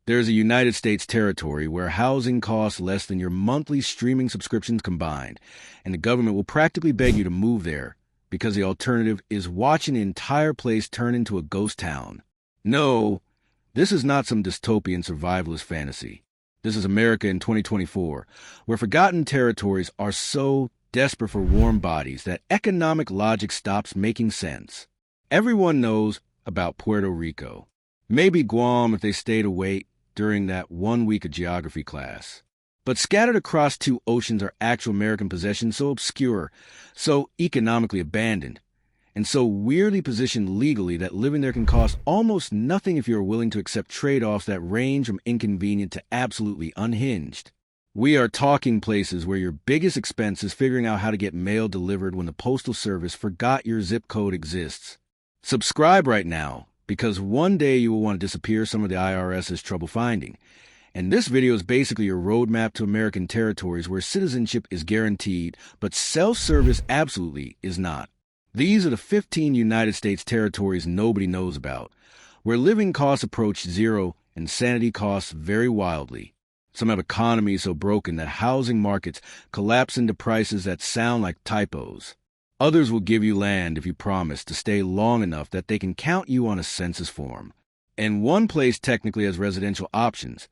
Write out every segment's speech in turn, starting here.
There's a United States territory where housing costs less than your monthly streaming subscriptions combined, and the government will practically beg you to move there because the alternative is watching the entire place turn into a ghost town. No, this is not some dystopian survivalist fantasy. This is America in 2024, where forgotten territories are so desperate for warm bodies that economic logic stops making sense. Everyone knows about Puerto Rico. Maybe Guam if they stayed awake during that 1 week of geography class. But scattered across 2 oceans are actual American possessions so obscure, so economically abandoned, and so weirdly positioned legally that living there can cost almost nothing if you are willing to accept trade-offs that range from inconvenient to absolutely unhinged. We are talking places where your biggest expense is figuring out how to get mail delivered when the Postal Service forgot your zip code exists. Subscribe right now, because one day you will want to disappear some of the IRS's trouble finding. And this video is basically your roadmap to American territories where citizenship is guaranteed, but self-service absolutely is not. These are the 15 United States territories nobody knows about, where living costs approach zero and sanity costs vary wildly. Some have economies so broken that housing markets collapse into prices that sound like typos. Others will give you land if you promise to stay long enough that they can count you on a census form. And one place technically has residential options,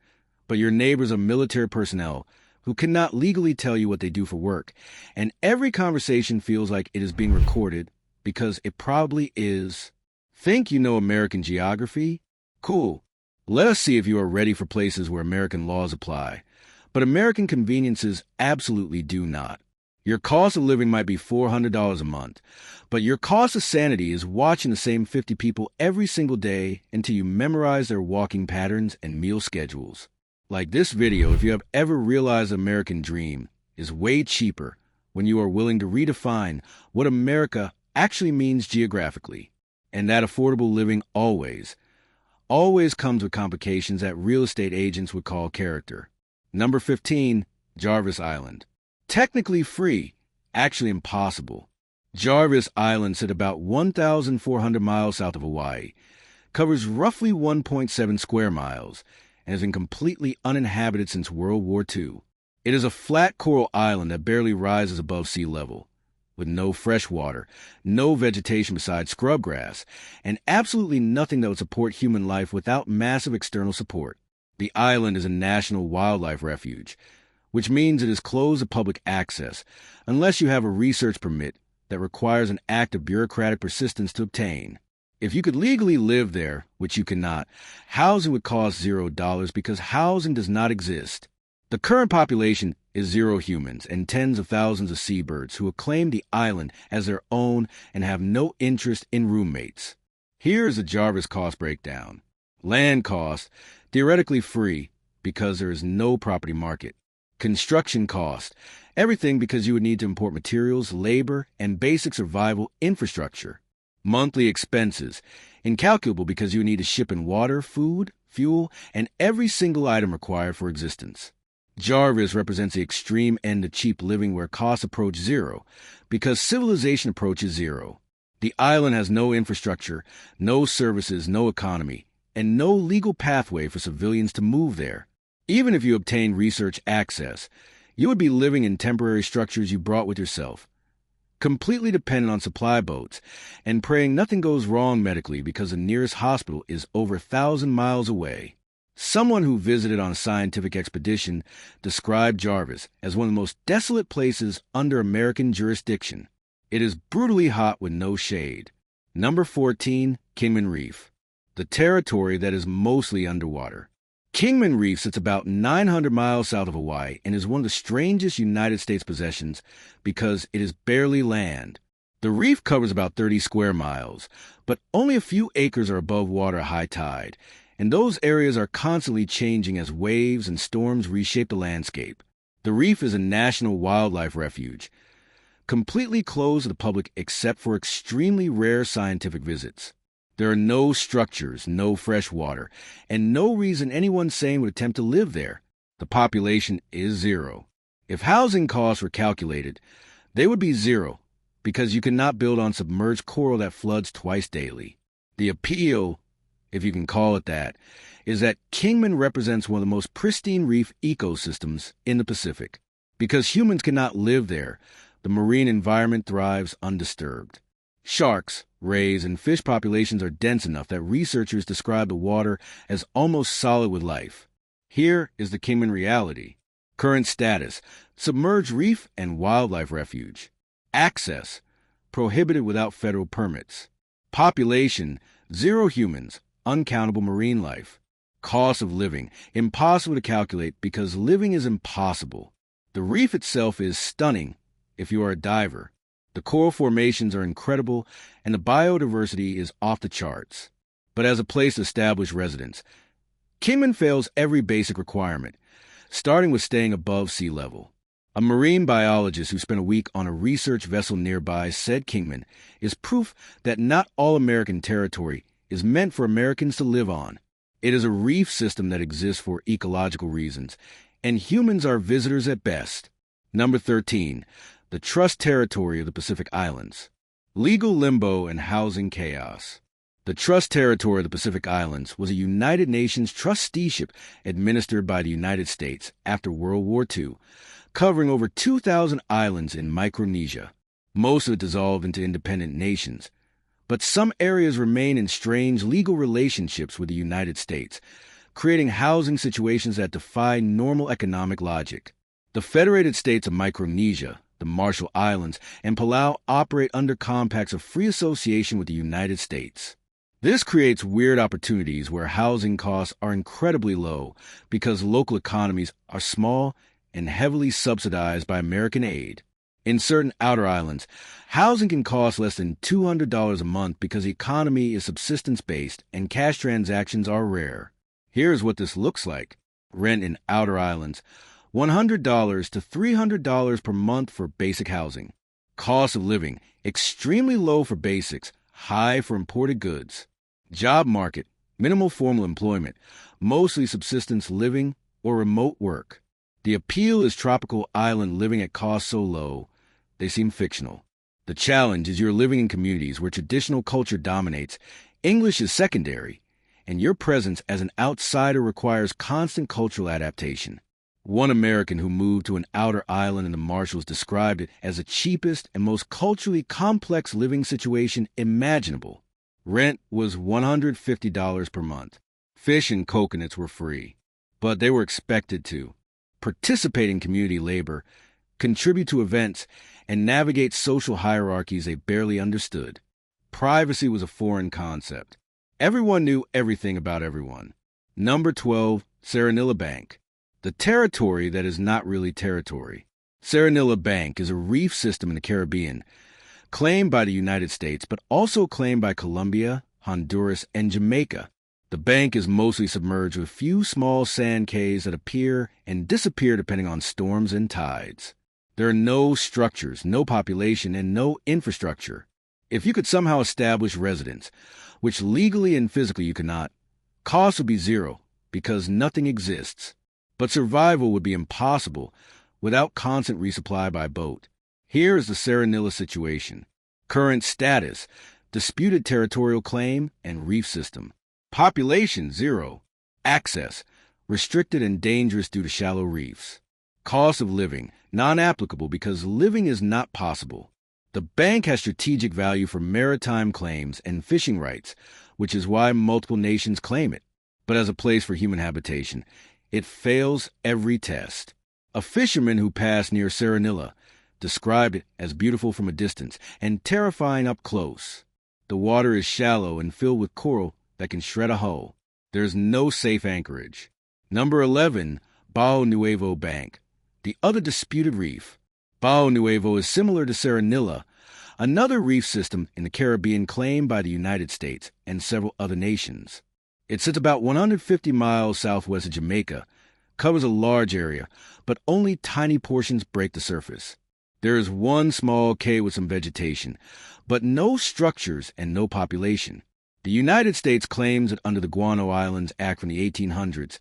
but your neighbors are military personnel who cannot legally tell you what they do for work, and every conversation feels like it is being recorded because it probably is. Think you know American geography? Cool. Let us see if you are ready for places where American laws apply. But American conveniences absolutely do not. Your cost of living might be $400 a month, but your cost of sanity is watching the same 50 people every single day until you memorize their walking patterns and meal schedules. Like this video, if you have ever realized the American dream is way cheaper when you are willing to redefine what America actually means geographically, and that affordable living always comes with complications that real estate agents would call character. Number 15, Jarvis Island. Technically free, actually impossible. Jarvis Island sits about 1,400 miles south of Hawaii, covers roughly 1.7 square miles, and has been completely uninhabited since World War II. It is a flat coral island that barely rises above sea level, with no fresh water, no vegetation besides scrub grass, and absolutely nothing that would support human life without massive external support. The island is a national wildlife refuge, which means it is closed to public access, unless you have a research permit that requires an act of bureaucratic persistence to obtain. If you could legally live there, which you cannot, housing would cost $0 because housing does not exist. The current population is 0 humans and tens of thousands of seabirds who acclaim the island as their own and have no interest in roommates. Here is the Jarvis cost breakdown. Land cost, theoretically free because there is no property market. Construction cost, everything because you would need to import materials, labor, and basic survival infrastructure. Monthly expenses, incalculable because you need to ship in water, food, fuel, and every single item required for existence. Jarvis represents the extreme end of cheap living where costs approach zero, because civilization approaches zero. The island has no infrastructure, no services, no economy, and no legal pathway for civilians to move there. Even if you obtain research access, you would be living in temporary structures you brought with yourself, completely dependent on supply boats, and praying nothing goes wrong medically because the nearest hospital is over 1,000 miles away. Someone who visited on a scientific expedition described Jarvis as one of the most desolate places under American jurisdiction. It is brutally hot with no shade. Number 14, Kingman Reef, the territory that is mostly underwater. Kingman Reef sits about 900 miles south of Hawaii and is one of the strangest United States possessions because it is barely land. The reef covers about 30 square miles, but only a few acres are above water at high tide, and those areas are constantly changing as waves and storms reshape the landscape. The reef is a national wildlife refuge, completely closed to the public except for extremely rare scientific visits. There are no structures, no fresh water, and no reason anyone sane would attempt to live there. The population is zero. If housing costs were calculated, they would be zero, because you cannot build on submerged coral that floods twice daily. The appeal if you can call it that, is that Kingman represents one of the most pristine reef ecosystems in the Pacific. Because humans cannot live there, the marine environment thrives undisturbed. Sharks, rays, and fish populations are dense enough that researchers describe the water as almost solid with life. Here is the Kingman reality. Current status: submerged reef and wildlife refuge. Access: prohibited without federal permits. Population: 0 humans, uncountable marine life. Cost of living: impossible to calculate because living is impossible. The reef itself is stunning if you are a diver. The coral formations are incredible, and the biodiversity is off the charts. But as a place to establish residence, Kingman fails every basic requirement, starting with staying above sea level. A marine biologist who spent a week on a research vessel nearby said Kingman is proof that not all American territory is meant for Americans to live on. It is a reef system that exists for ecological reasons, and humans are visitors at best. Number 13. The Trust Territory of the Pacific Islands. Legal limbo and housing chaos. The Trust Territory of the Pacific Islands was a United Nations trusteeship administered by the United States after World War II, covering over 2,000 islands in Micronesia. Most of it dissolved into independent nations, but some areas remain in strange legal relationships with the United States, creating housing situations that defy normal economic logic. The Federated States of Micronesia, the Marshall Islands, and Palau operate under compacts of free association with the United States. This creates weird opportunities where housing costs are incredibly low because local economies are small and heavily subsidized by American aid. In certain outer islands, housing can cost less than $200 a month because the economy is subsistence-based and cash transactions are rare. Here's what this looks like. Rent in outer islands: $100 to $300 per month for basic housing. Cost of living: extremely low for basics, high for imported goods. Job market: minimal formal employment, mostly subsistence living or remote work. The appeal is tropical island living at costs so low, they seem fictional. The challenge is you're living in communities where traditional culture dominates, English is secondary, and your presence as an outsider requires constant cultural adaptation. One American who moved to an outer island in the Marshalls described it as the cheapest and most culturally complex living situation imaginable. Rent was $150 per month. Fish and coconuts were free, but they were expected to participate in community labor, contribute to events, and navigate social hierarchies they barely understood. Privacy was a foreign concept. Everyone knew everything about everyone. Number 12, Serranilla Bank. The territory that is not really territory. Serranilla Bank is a reef system in the Caribbean, claimed by the United States, but also claimed by Colombia, Honduras, and Jamaica. The bank is mostly submerged with few small sand cays that appear and disappear depending on storms and tides. There are no structures, no population, and no infrastructure. If you could somehow establish residence, which legally and physically you cannot, costs would be zero because nothing exists. But survival would be impossible without constant resupply by boat. Here is the Serranilla situation. Current status: disputed territorial claim and reef system. Population: 0. Access: restricted and dangerous due to shallow reefs. Cost of living: non-applicable because living is not possible. The bank has strategic value for maritime claims and fishing rights, which is why multiple nations claim it. But as a place for human habitation, it fails every test. A fisherman who passed near Serranilla described it as beautiful from a distance and terrifying up close. The water is shallow and filled with coral that can shred a hull. There is no safe anchorage. Number 11, Bao Nuevo Bank. The other disputed reef. Bao Nuevo is similar to Serranilla, another reef system in the Caribbean claimed by the United States and several other nations. It sits about 150 miles southwest of Jamaica, covers a large area, but only tiny portions break the surface. There is one small cay with some vegetation, but no structures and no population. The United States claims it under the Guano Islands Act from the 1800s,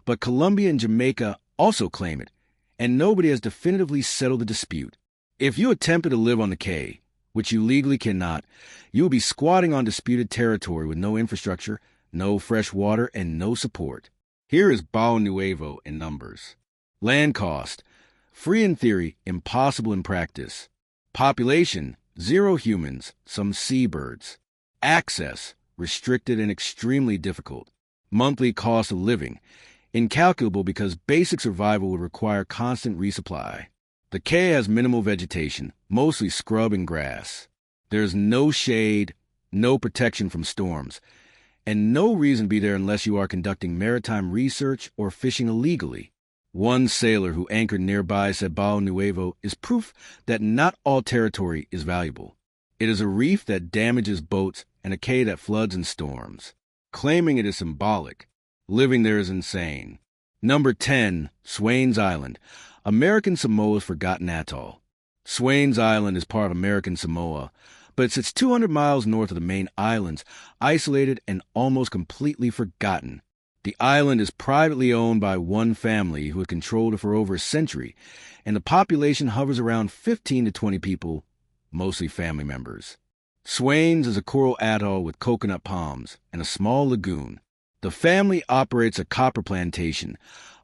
but Colombia and Jamaica also claim it, and nobody has definitively settled the dispute. If you attempted to live on the cay, which you legally cannot, you will be squatting on disputed territory with no infrastructure, no fresh water, and no support. Here is Bao Nuevo in numbers. Land cost, free in theory, impossible in practice. Population, 0 humans, some seabirds. Access, restricted and extremely difficult. Monthly cost of living, incalculable because basic survival would require constant resupply. The Cay has minimal vegetation, mostly scrub and grass. There's no shade, no protection from storms, and no reason to be there unless you are conducting maritime research or fishing illegally. One sailor who anchored nearby said Bao Nuevo is proof that not all territory is valuable. It is a reef that damages boats and a cay that floods in storms. Claiming it is symbolic, living there is insane. Number 10, Swains Island, American Samoa's forgotten atoll. Swains Island is part of American Samoa, but it sits 200 miles north of the main islands, isolated and almost completely forgotten. The island is privately owned by one family who had controlled it for over a century, and the population hovers around 15 to 20 people, mostly family members. Swains is a coral atoll with coconut palms and a small lagoon. The family operates a copper plantation,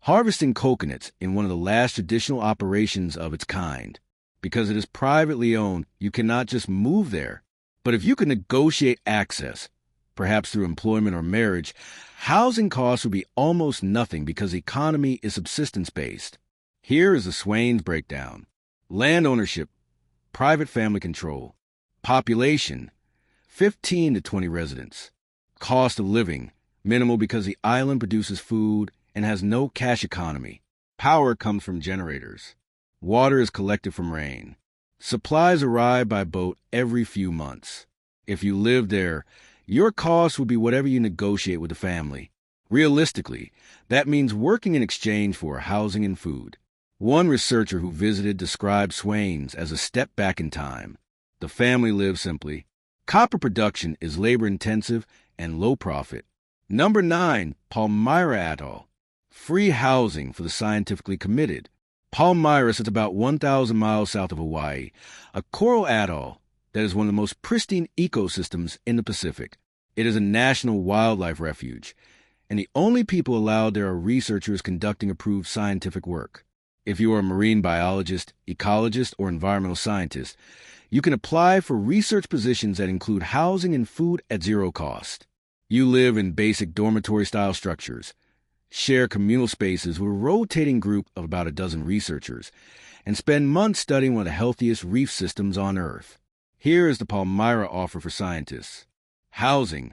harvesting coconuts in one of the last traditional operations of its kind. Because it is privately owned, you cannot just move there. But if you can negotiate access, perhaps through employment or marriage, housing costs would be almost nothing because the economy is subsistence-based. Here is the Swains breakdown. Land ownership, private family control. Population, 15 to 20 residents. Cost of living, minimal because the island produces food and has no cash economy. Power comes from generators. Water is collected from rain. Supplies arrive by boat every few months. If you live there, your cost would be whatever you negotiate with the family. Realistically, that means working in exchange for housing and food. One researcher who visited described Swains as a step back in time. The family lives simply. Copper production is labor-intensive and low profit. Number 9, Palmyra Atoll. Free housing for the scientifically committed. Palmyra sits about 1,000 miles south of Hawaii, a coral atoll that is one of the most pristine ecosystems in the Pacific. It is a national wildlife refuge, and the only people allowed there are researchers conducting approved scientific work. If you are a marine biologist, ecologist, or environmental scientist, you can apply for research positions that include housing and food at 0 cost. You live in basic dormitory-style structures, share communal spaces with a rotating group of about a dozen researchers, and spend months studying one of the healthiest reef systems on Earth. Here is the Palmyra offer for scientists. Housing,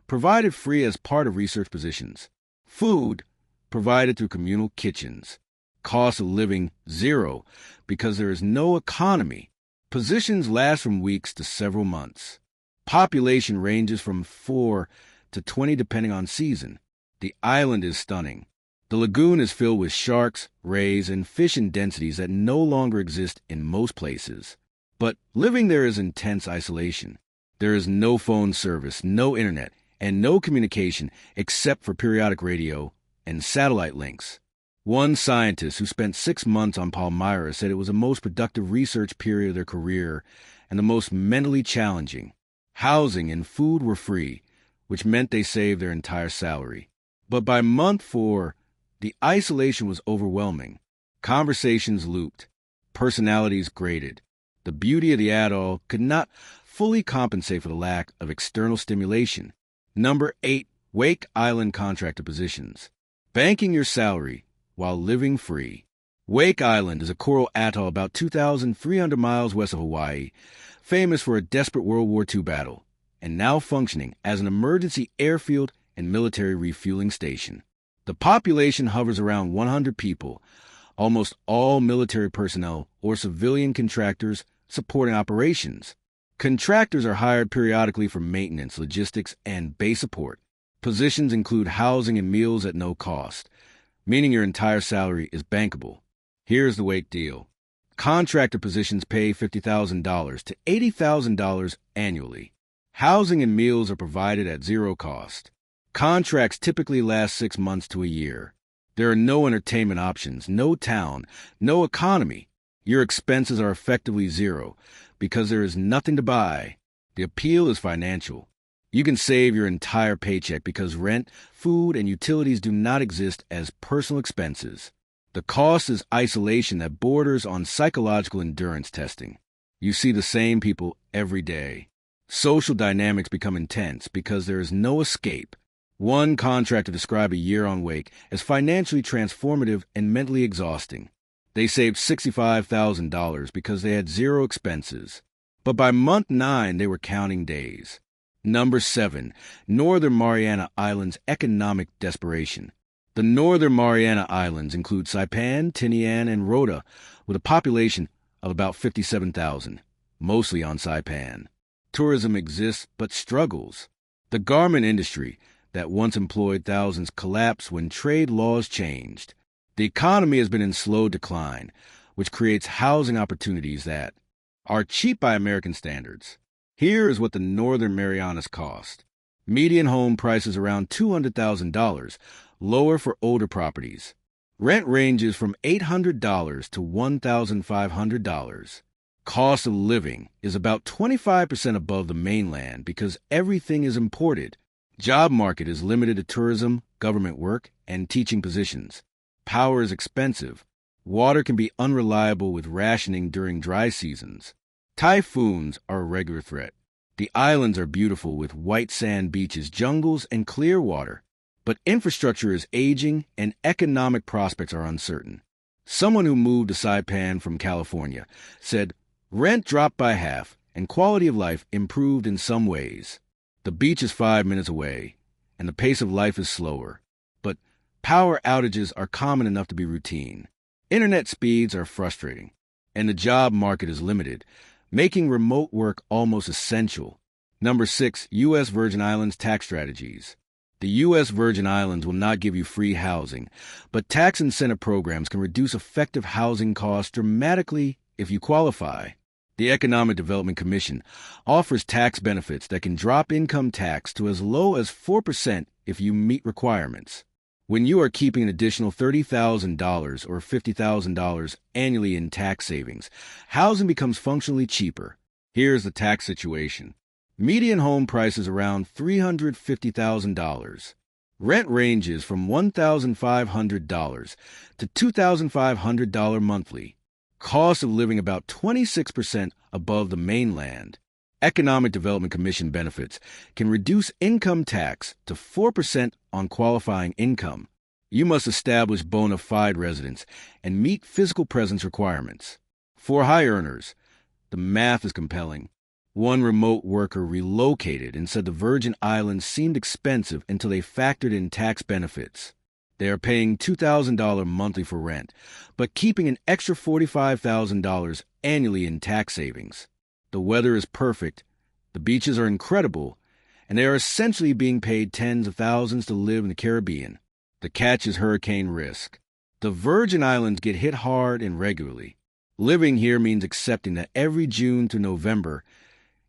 provided free as part of research positions. Food, provided through communal kitchens. Cost of living, 0, because there is no economy. Positions last from weeks to several months. Population ranges from 4 to 20 depending on season. The island is stunning. The lagoon is filled with sharks, rays, and fish in densities that no longer exist in most places. But living there is intense isolation. There is no phone service, no internet, and no communication except for periodic radio and satellite links. One scientist who spent 6 months on Palmyra said it was the most productive research period of their career and the most mentally challenging. Housing and food were free, which meant they saved their entire salary. But by month 4, the isolation was overwhelming. Conversations looped. Personalities graded. The beauty of the atoll could not fully compensate for the lack of external stimulation. Number 8, Wake Island contractor positions. Banking your salary while living free. Wake Island is a coral atoll about 2,300 miles west of Hawaii, famous for a desperate World War II battle, and now functioning as an emergency airfield and military refueling station. The population hovers around 100 people, almost all military personnel or civilian contractors supporting operations. Contractors are hired periodically for maintenance, logistics, and base support. Positions include housing and meals at no cost, meaning your entire salary is bankable. Here's the Wake deal. Contractor positions pay $50,000 to $80,000 annually. Housing and meals are provided at 0 cost. Contracts typically last 6 months to a year. There are no entertainment options, no town, no economy. Your expenses are effectively 0 because there is nothing to buy. The appeal is financial. You can save your entire paycheck because rent, food, and utilities do not exist as personal expenses. The cost is isolation that borders on psychological endurance testing. You see the same people every day. Social dynamics become intense because there is no escape. One contractor described a year on Wake as financially transformative and mentally exhausting. They saved $65,000 because they had zero expenses. But by month 9, they were counting days. Number 7, Northern Mariana Islands economic desperation. The Northern Mariana Islands include Saipan, Tinian, and Rota, with a population of about 57,000, mostly on Saipan. Tourism exists but struggles. The garment industry that once employed thousands collapsed when trade laws changed. The economy has been in slow decline, which creates housing opportunities that are cheap by American standards. Here is what the Northern Marianas cost. Median home prices around $200,000, lower for older properties. Rent ranges from $800 to $1,500. Cost of living is about 25% above the mainland because everything is imported. Job market is limited to tourism, government work, and teaching positions. Power is expensive. Water can be unreliable with rationing during dry seasons. Typhoons are a regular threat. The islands are beautiful with white sand beaches, jungles, and clear water. But infrastructure is aging and economic prospects are uncertain. Someone who moved to Saipan from California said, rent dropped by half and quality of life improved in some ways. The beach is 5 minutes away and the pace of life is slower. But power outages are common enough to be routine. Internet speeds are frustrating and the job market is limited, making remote work almost essential. Number 6, U.S. Virgin Islands tax strategies. The U.S. Virgin Islands will not give you free housing, but tax incentive programs can reduce effective housing costs dramatically if you qualify. The Economic Development Commission offers tax benefits that can drop income tax to as low as 4% if you meet requirements. When you are keeping an additional $30,000 or $50,000 annually in tax savings, housing becomes functionally cheaper. Here's the tax situation. Median home price is around $350,000. Rent ranges from $1,500 to $2,500 monthly. Cost of living about 26% above the mainland. Economic Development Commission benefits can reduce income tax to 4% on qualifying income. You must establish bona fide residence and meet physical presence requirements. For high earners, the math is compelling. One remote worker relocated and said the Virgin Islands seemed expensive until they factored in tax benefits. They are paying $2,000 monthly for rent, but keeping an extra $45,000 annually in tax savings. The weather is perfect, the beaches are incredible, and they are essentially being paid tens of thousands to live in the Caribbean. The catch is hurricane risk. The Virgin Islands get hit hard and regularly. Living here means accepting that every June to November,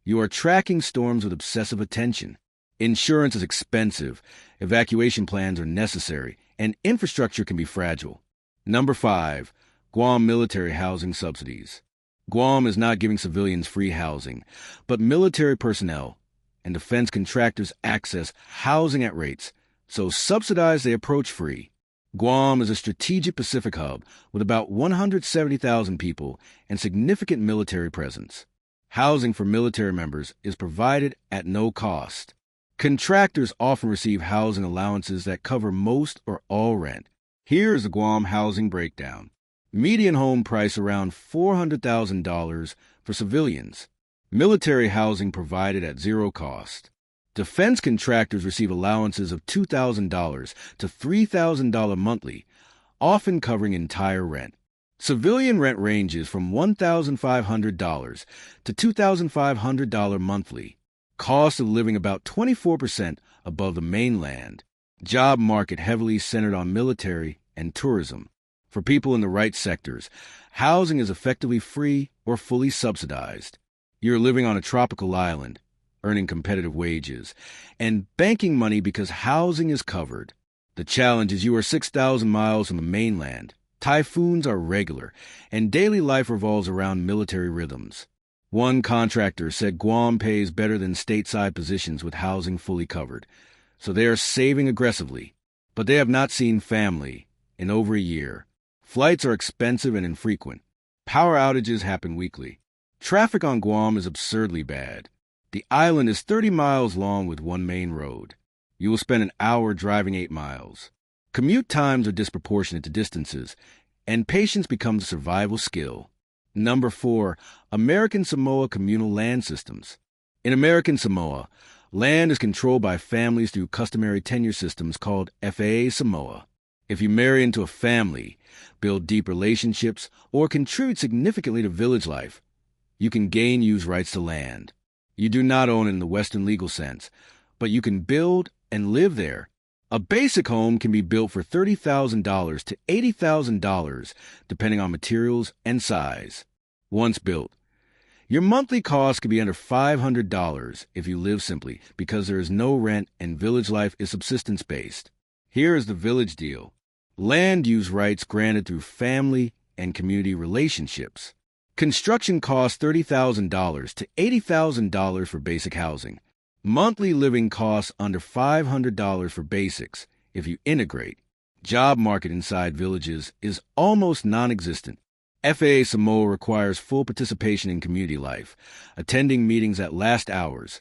you are tracking storms with obsessive attention. Insurance is expensive, evacuation plans are necessary, and infrastructure can be fragile. Number 5, Guam military housing subsidies. Guam is not giving civilians free housing, but military personnel and defense contractors access housing at rates so subsidized they approach free. Guam is a strategic Pacific hub with about 170,000 people and significant military presence. Housing for military members is provided at no cost. Contractors often receive housing allowances that cover most or all rent. Here is the Guam housing breakdown. Median home price around $400,000 for civilians. Military housing provided at zero cost. Defense contractors receive allowances of $2,000 to $3,000 monthly, often covering entire rent. Civilian rent ranges from $1,500 to $2,500 monthly. Cost of living about 24% above the mainland. Job market heavily centered on military and tourism. For people in the right sectors, housing is effectively free or fully subsidized. You're living on a tropical island, earning competitive wages, and banking money because housing is covered. The challenge is you are 6,000 miles from the mainland. Typhoons are regular, and daily life revolves around military rhythms. One contractor said Guam pays better than stateside positions with housing fully covered, so they are saving aggressively. But they have not seen family in over a year. Flights are expensive and infrequent. Power outages happen weekly. Traffic on Guam is absurdly bad. The island is 30 miles long with one main road. You will spend an hour driving 8 miles. Commute times are disproportionate to distances, and patience becomes a survival skill. Number 4, American Samoa communal land systems. In American Samoa, land is controlled by families through customary tenure systems called FAA Samoa. If you marry into a family, build deep relationships, or contribute significantly to village life, you can gain use rights to land. You do not own it in the Western legal sense, but you can build and live there. A basic home can be built for $30,000 to $80,000, depending on materials and size. Once built, your monthly cost could be under $500 if you live simply, because there is no rent and village life is subsistence-based. Here is the village deal. Land use rights granted through family and community relationships. Construction costs $30,000 to $80,000 for basic housing. Monthly living costs under $500 for basics if you integrate. Job market inside villages is almost non-existent. FAA Samoa requires full participation in community life, attending meetings at last hours,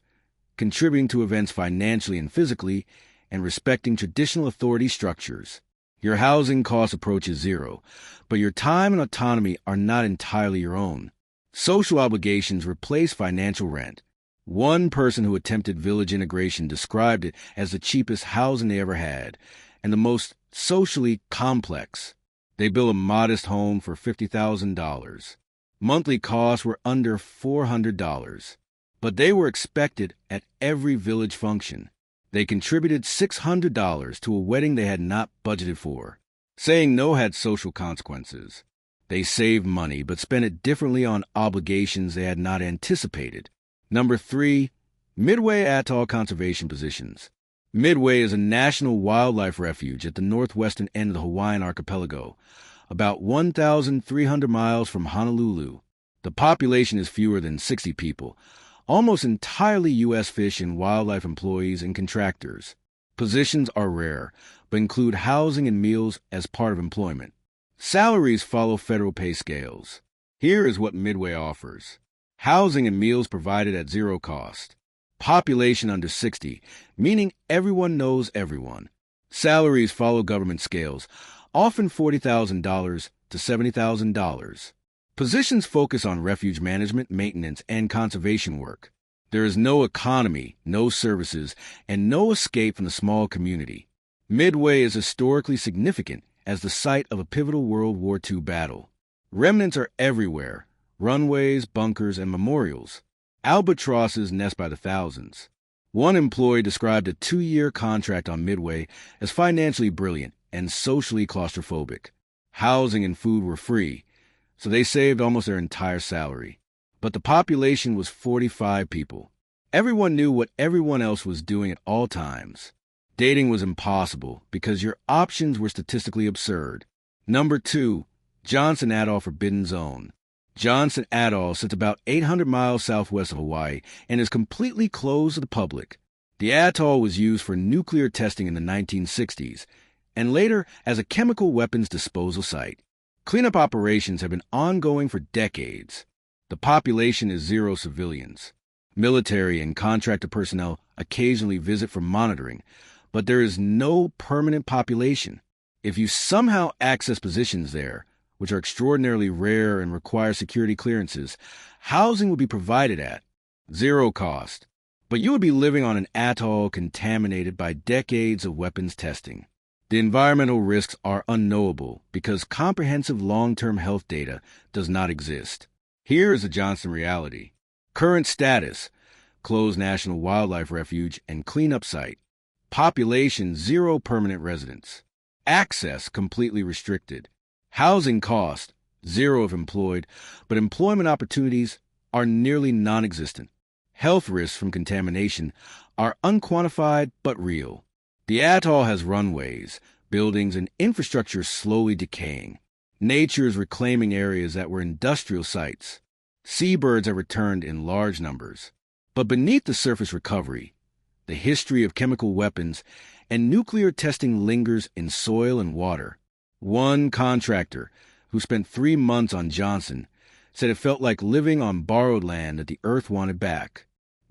contributing to events financially and physically, and respecting traditional authority structures. Your housing cost approaches zero, but your time and autonomy are not entirely your own. Social obligations replace financial rent. One person who attempted village integration described it as the cheapest housing they ever had, and the most socially complex. They built a modest home for $50,000. Monthly costs were under $400, but they were expected at every village function. They contributed $600 to a wedding they had not budgeted for. Saying no had social consequences. They saved money but spent it differently on obligations they had not anticipated. Number 3, Midway Atoll Conservation Positions. Midway is a national wildlife refuge at the northwestern end of the Hawaiian archipelago, about 1,300 miles from Honolulu. The population is fewer than 60 people, almost entirely U.S. fish and wildlife employees and contractors. Positions are rare, but include housing and meals as part of employment. Salaries follow federal pay scales. Here is what Midway offers. Housing and meals provided at zero cost. Population under 60, meaning everyone knows everyone. Salaries follow government scales, often $40,000 to $70,000. Positions focus on refuge management, maintenance, and conservation work. There is no economy, no services, and no escape from the small community. Midway is historically significant as the site of a pivotal World War II battle. Remnants are everywhere: runways, bunkers, and memorials. Albatrosses nest by the thousands. One employee described a 2-year contract on Midway as financially brilliant and socially claustrophobic. Housing and food were free, so they saved almost their entire salary. But the population was 45 people. Everyone knew what everyone else was doing at all times. Dating was impossible because your options were statistically absurd. Number 2, Johnson Atoll Forbidden Zone. Johnson Atoll sits about 800 miles southwest of Hawaii and is completely closed to the public. The atoll was used for nuclear testing in the 1960s and later as a chemical weapons disposal site. Cleanup operations have been ongoing for decades. The population is 0 civilians. Military and contractor personnel occasionally visit for monitoring, but there is no permanent population. If you somehow access positions there, which are extraordinarily rare and require security clearances, housing will be provided at zero cost. But you would be living on an atoll contaminated by decades of weapons testing. The environmental risks are unknowable because comprehensive long-term health data does not exist. Here is the Johnson reality. Current status: closed National Wildlife Refuge and cleanup site. Population: 0 permanent residents. Access: completely restricted. Housing cost: 0 if employed, but employment opportunities are nearly non-existent. Health risks from contamination are unquantified but real. The atoll has runways, buildings, and infrastructure slowly decaying. Nature is reclaiming areas that were industrial sites. Seabirds have returned in large numbers. But beneath the surface recovery, the history of chemical weapons and nuclear testing lingers in soil and water. One contractor, who spent 3 months on Johnson, said it felt like living on borrowed land that the earth wanted back.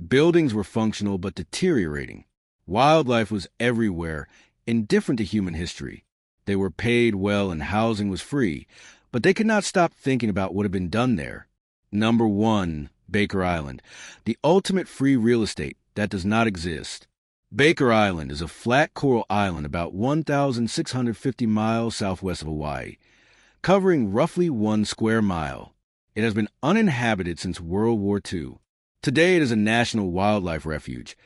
Buildings were functional but deteriorating. Wildlife was everywhere, indifferent to human history. They were paid well and housing was free, but they could not stop thinking about what had been done there. Number 1, Baker Island, the ultimate free real estate that does not exist. Baker Island is a flat coral island about 1,650 miles southwest of Hawaii, covering roughly 1 square mile. It has been uninhabited since World War II. Today it is a national wildlife refuge,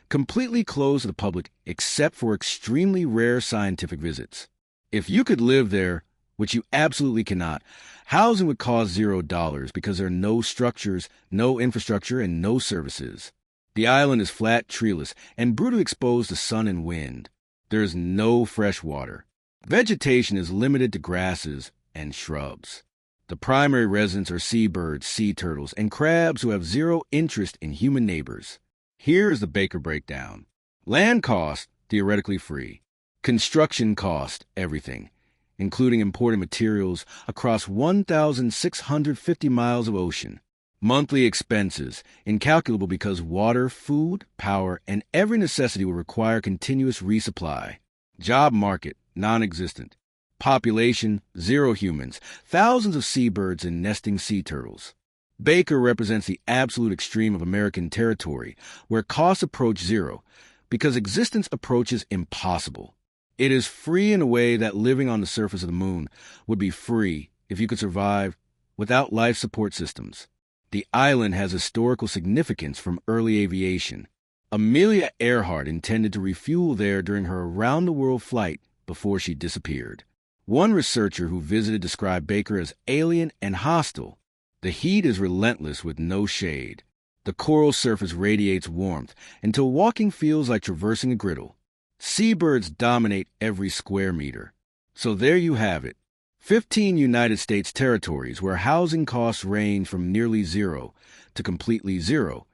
completely closed to the public except for extremely rare scientific visits. If you could live there, which you absolutely cannot, housing would cost $0 because there are no structures, no infrastructure, and no services. The island is flat, treeless, and brutally exposed to sun and wind. There is no fresh water. Vegetation is limited to grasses and shrubs. The primary residents are seabirds, sea turtles, and crabs who have zero interest in human neighbors. Here is the Baker breakdown. Land cost, theoretically free. Construction cost, everything, including imported materials across 1,650 miles of ocean. Monthly expenses, incalculable because water, food, power, and every necessity will require continuous resupply. Job market, non-existent. Population, 0 humans, thousands of seabirds and nesting sea turtles. Baker represents the absolute extreme of American territory, where costs approach 0, because existence approaches impossible. It is free in a way that living on the surface of the moon would be free if you could survive without life support systems. The island has historical significance from early aviation. Amelia Earhart intended to refuel there during her around-the-world flight before she disappeared. One researcher who visited described Baker as alien and hostile. The heat is relentless with no shade. The coral surface radiates warmth until walking feels like traversing a griddle. Seabirds dominate every square meter. So there you have it. 15 United States territories where housing costs range from nearly 0 to completely 0,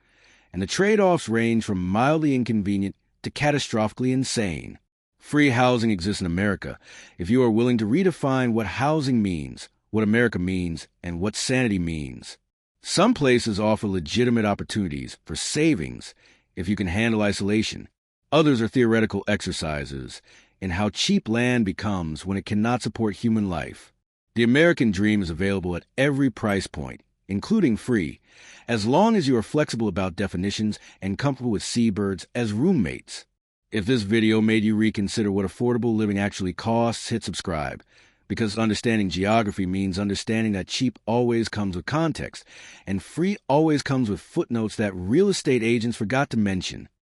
and the trade-offs range from mildly inconvenient to catastrophically insane. Free housing exists in America if you are willing to redefine what housing means, what America means, and what sanity means. Some places offer legitimate opportunities for savings if you can handle isolation. Others are theoretical exercises in how cheap land becomes when it cannot support human life. The American dream is available at every price point, including free, as long as you are flexible about definitions and comfortable with seabirds as roommates. If this video made you reconsider what affordable living actually costs, hit subscribe, because understanding geography means understanding that cheap always comes with context, and free always comes with footnotes that real estate agents forgot to mention.